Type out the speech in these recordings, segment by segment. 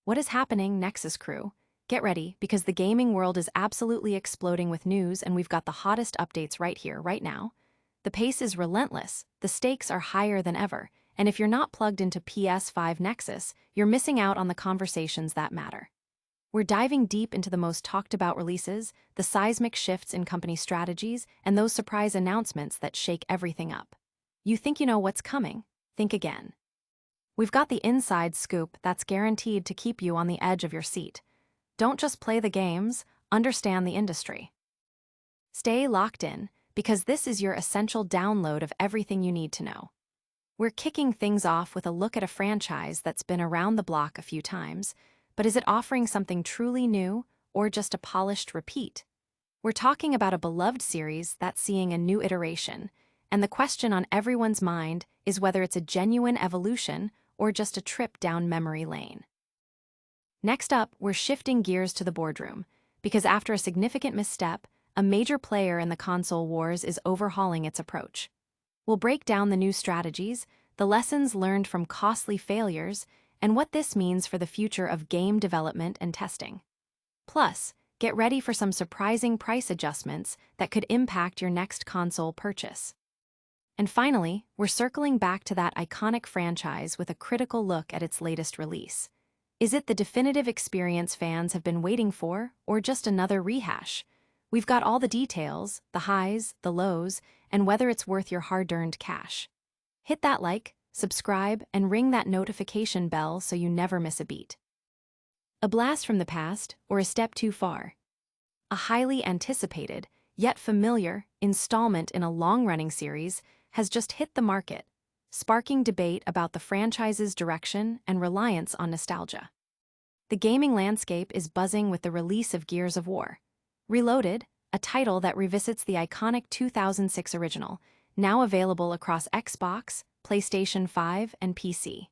What is happening, Nexus crew? Get ready, because the gaming world is absolutely exploding with news and we've got the hottest updates right here, right now. The pace is relentless, the stakes are higher than ever, and if you're not plugged into PS5 Nexus, you're missing out on the conversations that matter. We're diving deep into the most talked about releases, the seismic shifts in company strategies, and those surprise announcements that shake everything up. You think you know what's coming? Think again. We've got the inside scoop that's guaranteed to keep you on the edge of your seat. Don't just play the games, understand the industry. Stay locked in, because this is your essential download of everything you need to know. We're kicking things off with a look at a franchise that's been around the block a few times, but is it offering something truly new, or just a polished repeat? We're talking about a beloved series that's seeing a new iteration, and the question on everyone's mind is whether it's a genuine evolution or just a trip down memory lane. Next up, we're shifting gears to the boardroom, because after a significant misstep, a major player in the console wars is overhauling its approach. We'll break down the new strategies, the lessons learned from costly failures, and what this means for the future of game development and testing. Plus, get ready for some surprising price adjustments that could impact your next console purchase. And finally, we're circling back to that iconic franchise with a critical look at its latest release. Is it the definitive experience fans have been waiting for, or just another rehash? We've got all the details, the highs, the lows, and whether it's worth your hard-earned cash. Hit that like, subscribe, and ring that notification bell so you never miss a beat. A blast from the past, or a step too far? A highly anticipated, yet familiar, installment in a long-running series has just hit the market, sparking debate about the franchise's direction and reliance on nostalgia. The gaming landscape is buzzing with the release of Gears of War. Reloaded, a title that revisits the iconic 2006 original, now available across Xbox, PlayStation 5, and PC.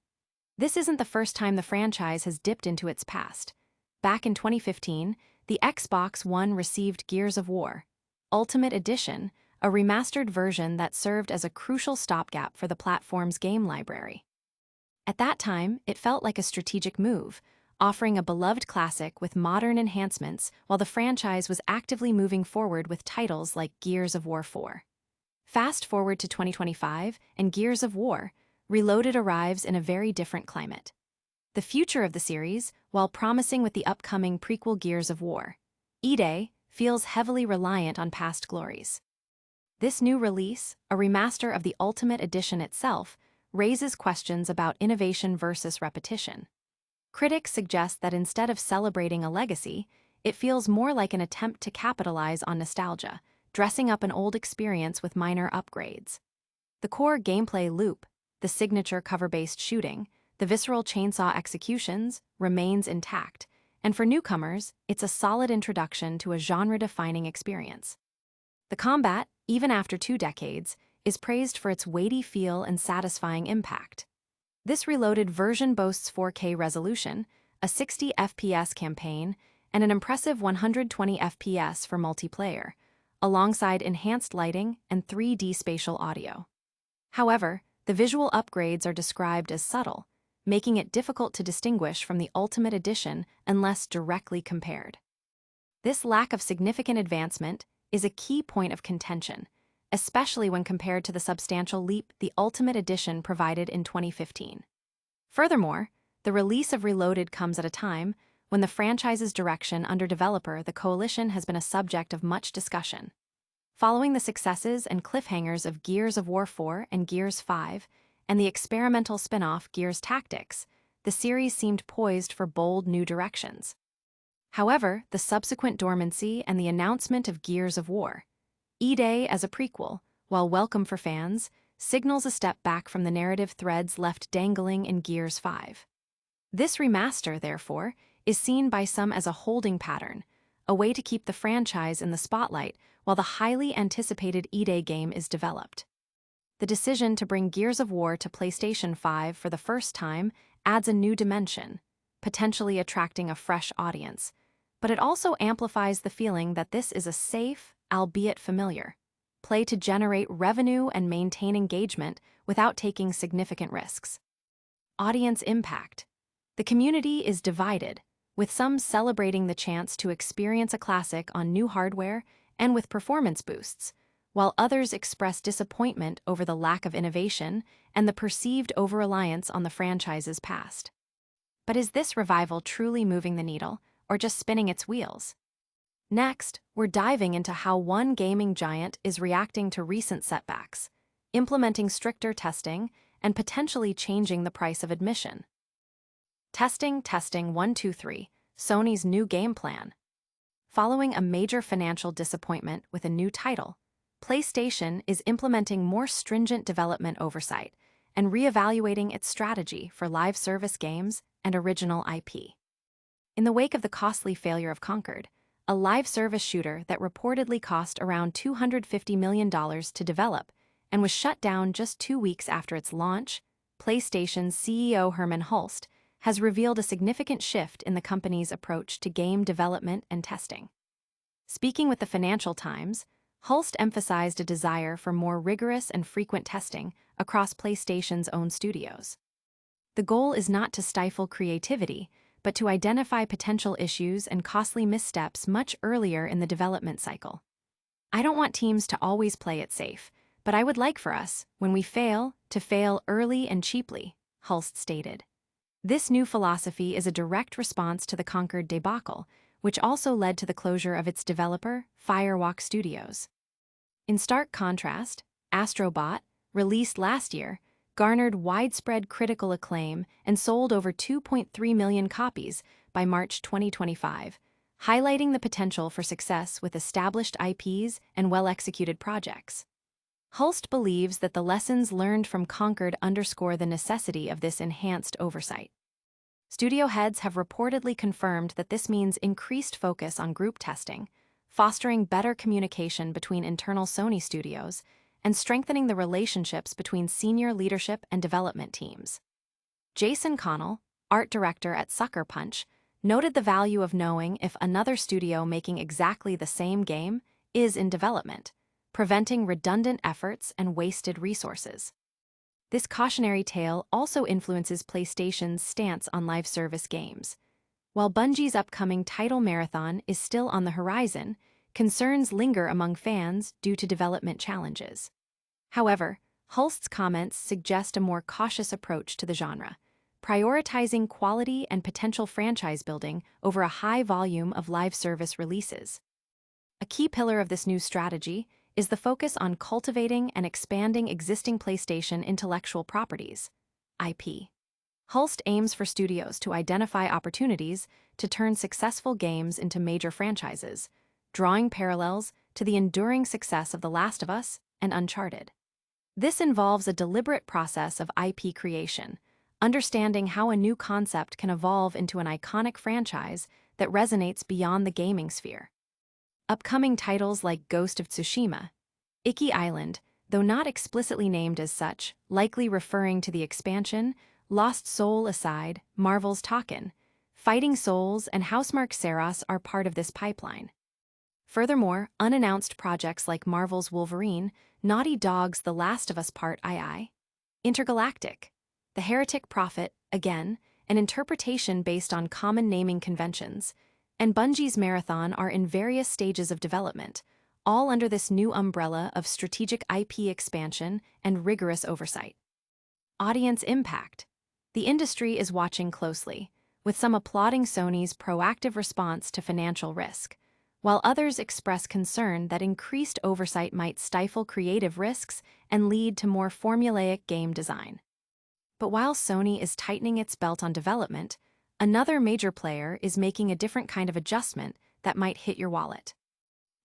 This isn't the first time the franchise has dipped into its past. Back in 2015, the Xbox One received Gears of War Ultimate Edition, a remastered version that served as a crucial stopgap for the platform's game library. At that time, it felt like a strategic move, offering a beloved classic with modern enhancements while the franchise was actively moving forward with titles like Gears of War 4. Fast forward to 2025, and Gears of War Reloaded arrives in a very different climate. The future of the series, while promising with the upcoming prequel Gears of War EDA, feels heavily reliant on past glories. This new release, a remaster of the Ultimate Edition itself, raises questions about innovation versus repetition. Critics suggest that instead of celebrating a legacy, it feels more like an attempt to capitalize on nostalgia, dressing up an old experience with minor upgrades. The core gameplay loop, the signature cover-based shooting, the visceral chainsaw executions, remains intact, and for newcomers, it's a solid introduction to a genre-defining experience. The combat, even after 2 decades, is praised for its weighty feel and satisfying impact. This reloaded version boasts 4K resolution, a 60 FPS campaign, and an impressive 120 FPS for multiplayer, alongside enhanced lighting and 3D spatial audio. However, the visual upgrades are described as subtle, making it difficult to distinguish from the Ultimate Edition unless directly compared. This lack of significant advancement is a key point of contention, especially when compared to the substantial leap the Ultimate Edition provided in 2015. Furthermore, the release of Reloaded comes at a time when the franchise's direction under developer the Coalition has been a subject of much discussion. Following the successes and cliffhangers of Gears of War 4 and Gears 5, and the experimental spin-off Gears Tactics, the series seemed poised for bold new directions. However, the subsequent dormancy and the announcement of Gears of War EDA as a prequel, while welcome for fans, signals a step back from the narrative threads left dangling in Gears 5. This remaster, therefore, is seen by some as a holding pattern, a way to keep the franchise in the spotlight while the highly anticipated EDA game is developed. The decision to bring Gears of War to PlayStation 5 for the first time adds a new dimension, potentially attracting a fresh audience, but it also amplifies the feeling that this is a safe, albeit familiar, play to generate revenue and maintain engagement without taking significant risks. Audience impact. The community is divided, with some celebrating the chance to experience a classic on new hardware and with performance boosts, while others express disappointment over the lack of innovation and the perceived over-reliance on the franchise's past. But is this revival truly moving the needle, or just spinning its wheels? Next, we're diving into how one gaming giant is reacting to recent setbacks, implementing stricter testing, and potentially changing the price of admission. Testing 123, Sony's new game plan. Following a major financial disappointment with a new title, PlayStation is implementing more stringent development oversight and reevaluating its strategy for live service games and original IP. In the wake of the costly failure of Concord, a live service shooter that reportedly cost around $250 million to develop and was shut down just 2 weeks after its launch, PlayStation's CEO Herman Hulst has revealed a significant shift in the company's approach to game development and testing. Speaking with the Financial Times, Hulst emphasized a desire for more rigorous and frequent testing across PlayStation's own studios. The goal is not to stifle creativity, but to identify potential issues and costly missteps much earlier in the development cycle. "I don't want teams to always play it safe, but I would like for us, when we fail, to fail early and cheaply," Hulst stated. This new philosophy is a direct response to the Concord debacle, which also led to the closure of its developer, Firewalk Studios. In stark contrast, Astrobot, released last year, garnered widespread critical acclaim and sold over 2.3 million copies by March 2025, highlighting the potential for success with established IPs and well-executed projects. Hulst believes that the lessons learned from Concord underscore the necessity of this enhanced oversight. Studio heads have reportedly confirmed that this means increased focus on group testing, fostering better communication between internal Sony studios, and strengthening the relationships between senior leadership and development teams. Jason Connell, art director at Sucker Punch, noted the value of knowing if another studio making exactly the same game is in development, preventing redundant efforts and wasted resources. This cautionary tale also influences PlayStation's stance on live service games. While Bungie's upcoming title marathon is still on the horizon, concerns linger among fans due to development challenges. However, Hulst's comments suggest a more cautious approach to the genre, prioritizing quality and potential franchise building over a high volume of live service releases. A key pillar of this new strategy is the focus on cultivating and expanding existing PlayStation intellectual properties, IP. Hulst aims for studios to identify opportunities to turn successful games into major franchises, drawing parallels to the enduring success of The Last of Us and Uncharted. This involves a deliberate process of IP creation, understanding how a new concept can evolve into an iconic franchise that resonates beyond the gaming sphere. Upcoming titles like Ghost of Tsushima, Iki Island, though not explicitly named as such, likely referring to the expansion, Lost Soul aside, Marvel's Taken, Fighting Souls, and Housemarque Saros are part of this pipeline. Furthermore, unannounced projects like Marvel's Wolverine, Naughty Dog's The Last of Us Part II, Intergalactic, The Heretic Prophet, again, an interpretation based on common naming conventions, and Bungie's Marathon are in various stages of development, all under this new umbrella of strategic IP expansion and rigorous oversight. Audience impact. The industry is watching closely, with some applauding Sony's proactive response to financial risk, while others express concern that increased oversight might stifle creative risks and lead to more formulaic game design. But while Sony is tightening its belt on development, another major player is making a different kind of adjustment that might hit your wallet.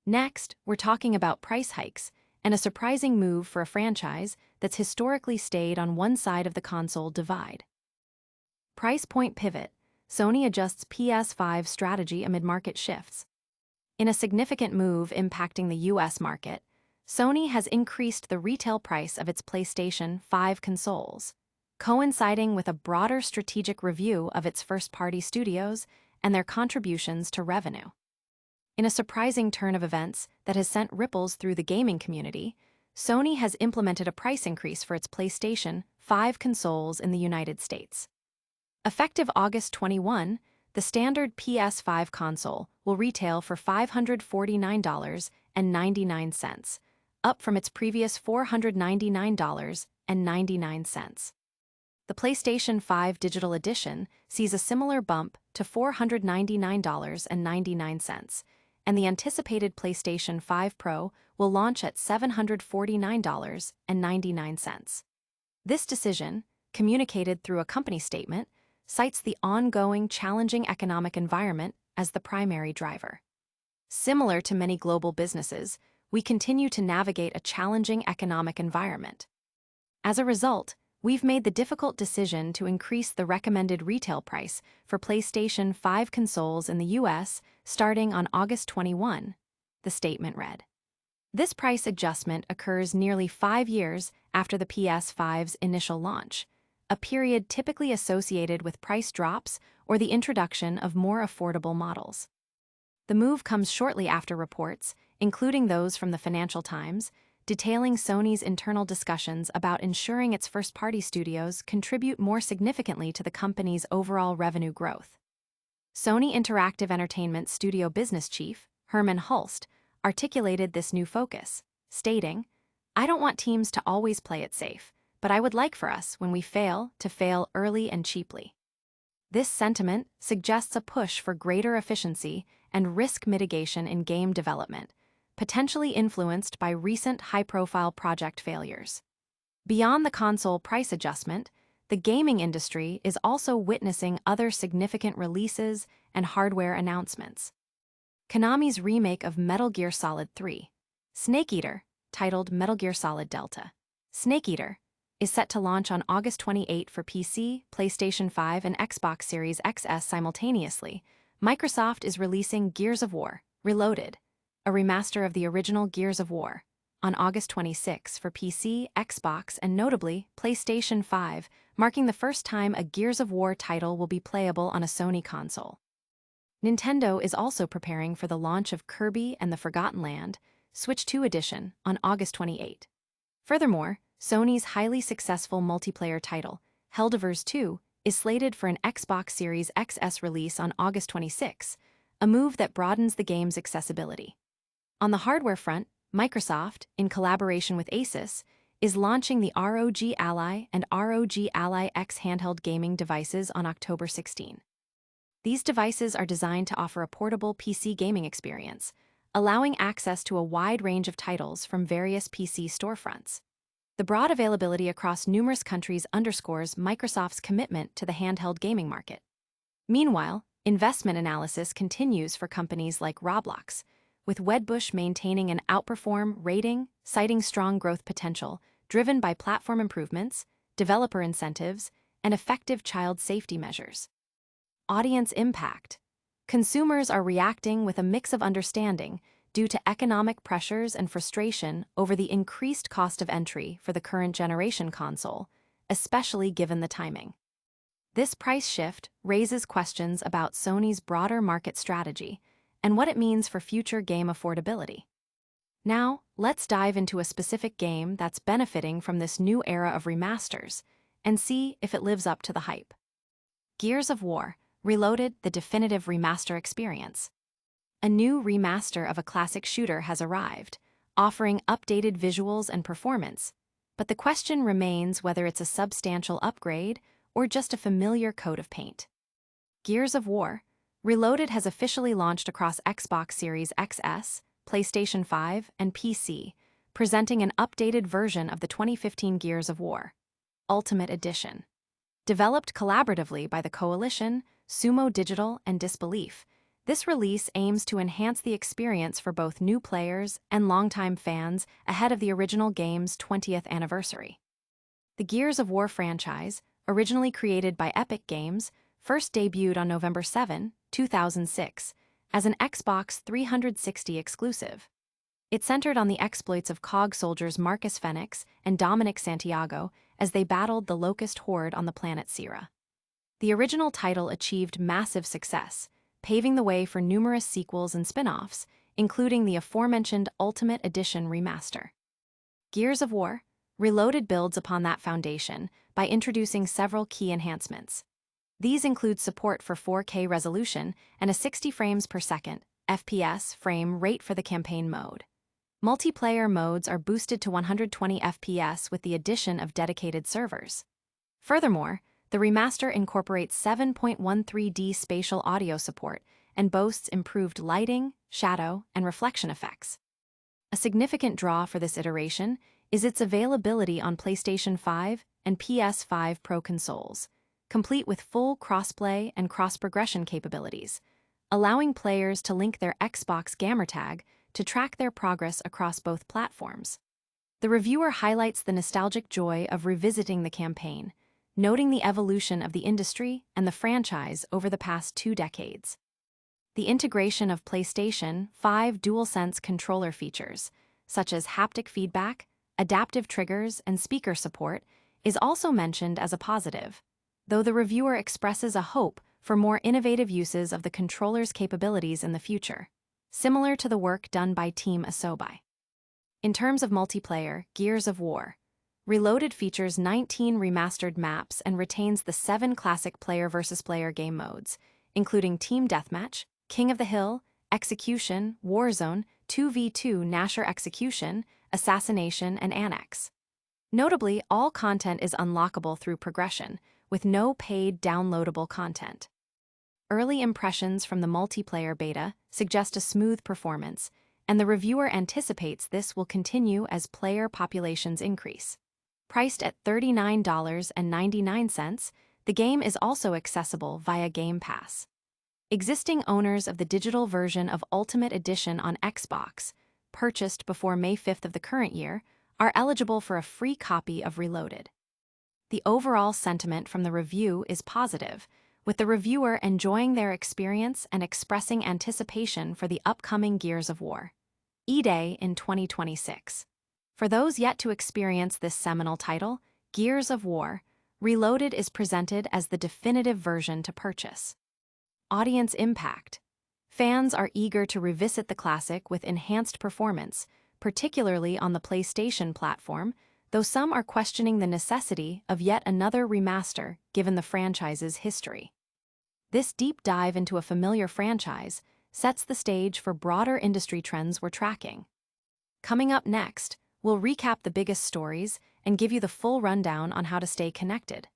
Next, we're talking about price hikes and a surprising move for a franchise that's historically stayed on one side of the console divide. Price point pivot. Sony adjusts PS5 strategy amid market shifts. In a significant move impacting the US market, Sony has increased the retail price of its PlayStation 5 consoles, coinciding with a broader strategic review of its first-party studios and their contributions to revenue. In a surprising turn of events that has sent ripples through the gaming community, Sony has implemented a price increase for its PlayStation 5 consoles in the United States. Effective August 21, the standard PS5 console will retail for $549.99, up from its previous $499.99. The PlayStation 5 Digital Edition sees a similar bump to $499.99, and the anticipated PlayStation 5 Pro will launch at $749.99. This decision, communicated through a company statement, cites the ongoing challenging economic environment as the primary driver. Similar to many global businesses, we continue to navigate a challenging economic environment. As a result, we've made the difficult decision to increase the recommended retail price for PlayStation 5 consoles in the US starting on August 21, the statement read. This price adjustment occurs nearly 5 years after the PS5's initial launch, a period typically associated with price drops or the introduction of more affordable models. The move comes shortly after reports, including those from the Financial Times, detailing Sony's internal discussions about ensuring its first-party studios contribute more significantly to the company's overall revenue growth. Sony Interactive Entertainment Studio business chief, Herman Hulst, articulated this new focus, stating, "I don't want teams to always play it safe, but I would like for us, when we fail, to fail early and cheaply." This sentiment suggests a push for greater efficiency and risk mitigation in game development, potentially influenced by recent high-profile project failures. Beyond the console price adjustment, the gaming industry is also witnessing other significant releases and hardware announcements. Konami's remake of Metal Gear Solid 3, Snake Eater, titled Metal Gear Solid Delta. Snake Eater is set to launch on August 28 for PC, PlayStation 5, and Xbox Series XS simultaneously. Microsoft is releasing Gears of War, Reloaded, a remaster of the original Gears of War, on August 26 for PC, Xbox, and notably, PlayStation 5, marking the first time a Gears of War title will be playable on a Sony console. Nintendo is also preparing for the launch of Kirby and the Forgotten Land, Switch 2 Edition, on August 28. Furthermore, Sony's highly successful multiplayer title, Helldivers 2, is slated for an Xbox Series XS release on August 26, a move that broadens the game's accessibility. On the hardware front, Microsoft, in collaboration with Asus, is launching the ROG Ally and ROG Ally X handheld gaming devices on October 16. These devices are designed to offer a portable PC gaming experience, allowing access to a wide range of titles from various PC storefronts. The broad availability across numerous countries underscores Microsoft's commitment to the handheld gaming market. Meanwhile, investment analysis continues for companies like Roblox, with Wedbush maintaining an outperform rating, citing strong growth potential driven by platform improvements, developer incentives, and effective child safety measures. Audience impact. Consumers are reacting with a mix of understanding due to economic pressures and frustration over the increased cost of entry for the current generation console, especially given the timing. This price shift raises questions about Sony's broader market strategy and what it means for future game affordability. Now, let's dive into a specific game that's benefiting from this new era of remasters and see if it lives up to the hype. Gears of War, Reloaded, the definitive remaster experience. A new remaster of a classic shooter has arrived, offering updated visuals and performance, but the question remains whether it's a substantial upgrade or just a familiar coat of paint. Gears of War, Reloaded has officially launched across Xbox Series XS, PlayStation 5, and PC, presenting an updated version of the 2015 Gears of War Ultimate Edition. Developed collaboratively by the Coalition, Sumo Digital, and Disbelief, this release aims to enhance the experience for both new players and longtime fans ahead of the original game's 20th anniversary. The Gears of War franchise, originally created by Epic Games, first debuted on November 7, 2006, as an Xbox 360 exclusive. It centered on the exploits of COG soldiers Marcus Fenix and Dominic Santiago as they battled the Locust Horde on the planet Sierra. The original title achieved massive success, paving the way for numerous sequels and spin-offs, including the aforementioned Ultimate Edition remaster. Gears of War, Reloaded builds upon that foundation by introducing several key enhancements. These include support for 4K resolution and a 60 frames per second FPS frame rate for the campaign mode. Multiplayer modes are boosted to 120 FPS with the addition of dedicated servers. Furthermore, the remaster incorporates 7.13D spatial audio support and boasts improved lighting, shadow, and reflection effects. A significant draw for this iteration is its availability on PlayStation 5 and PS5 Pro consoles, complete with full crossplay and cross-progression capabilities, allowing players to link their Xbox gamertag to track their progress across both platforms. The reviewer highlights the nostalgic joy of revisiting the campaign, noting the evolution of the industry and the franchise over the past 2 decades. The integration of PlayStation 5 DualSense controller features, such as haptic feedback, adaptive triggers, and speaker support, is also mentioned as a positive, though the reviewer expresses a hope for more innovative uses of the controller's capabilities in the future, similar to the work done by Team Asobi. In terms of multiplayer, Gears of War Reloaded features 19 remastered maps and retains the 7 classic player versus player game modes, including Team Deathmatch, King of the Hill, Execution, Warzone, 2v2 Nasher Execution, Assassination, and Annex. Notably, all content is unlockable through progression, with no paid downloadable content. Early impressions from the multiplayer beta suggest a smooth performance, and the reviewer anticipates this will continue as player populations increase. Priced at $39.99, the game is also accessible via Game Pass. Existing owners of the digital version of Ultimate Edition on Xbox, purchased before May 5th of the current year, are eligible for a free copy of Reloaded. The overall sentiment from the review is positive, with the reviewer enjoying their experience and expressing anticipation for the upcoming Gears of War E-Day in 2026. For those yet to experience this seminal title, Gears of War Reloaded is presented as the definitive version to purchase. Audience impact. Fans are eager to revisit the classic with enhanced performance, particularly on the PlayStation platform, though some are questioning the necessity of yet another remaster given the franchise's history. This deep dive into a familiar franchise sets the stage for broader industry trends we're tracking. Coming up next, we'll recap the biggest stories and give you the full rundown on how to stay connected.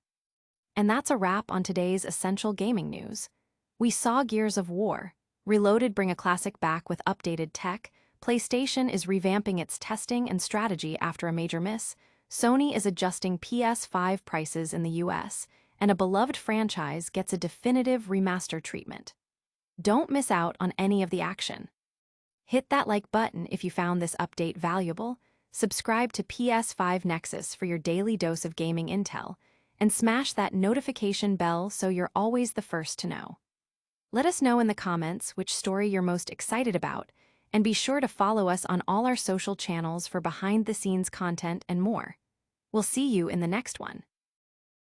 And that's a wrap on today's Essential Gaming News. We saw Gears of War Reloaded bring a classic back with updated tech, PlayStation is revamping its testing and strategy after a major miss, Sony is adjusting PS5 prices in the US, and a beloved franchise gets a definitive remaster treatment. Don't miss out on any of the action. Hit that like button if you found this update valuable, subscribe to PS5 Nexus for your daily dose of gaming intel, and smash that notification bell so you're always the first to know. Let us know in the comments which story you're most excited about, and be sure to follow us on all our social channels for behind-the-scenes content and more. We'll see you in the next one.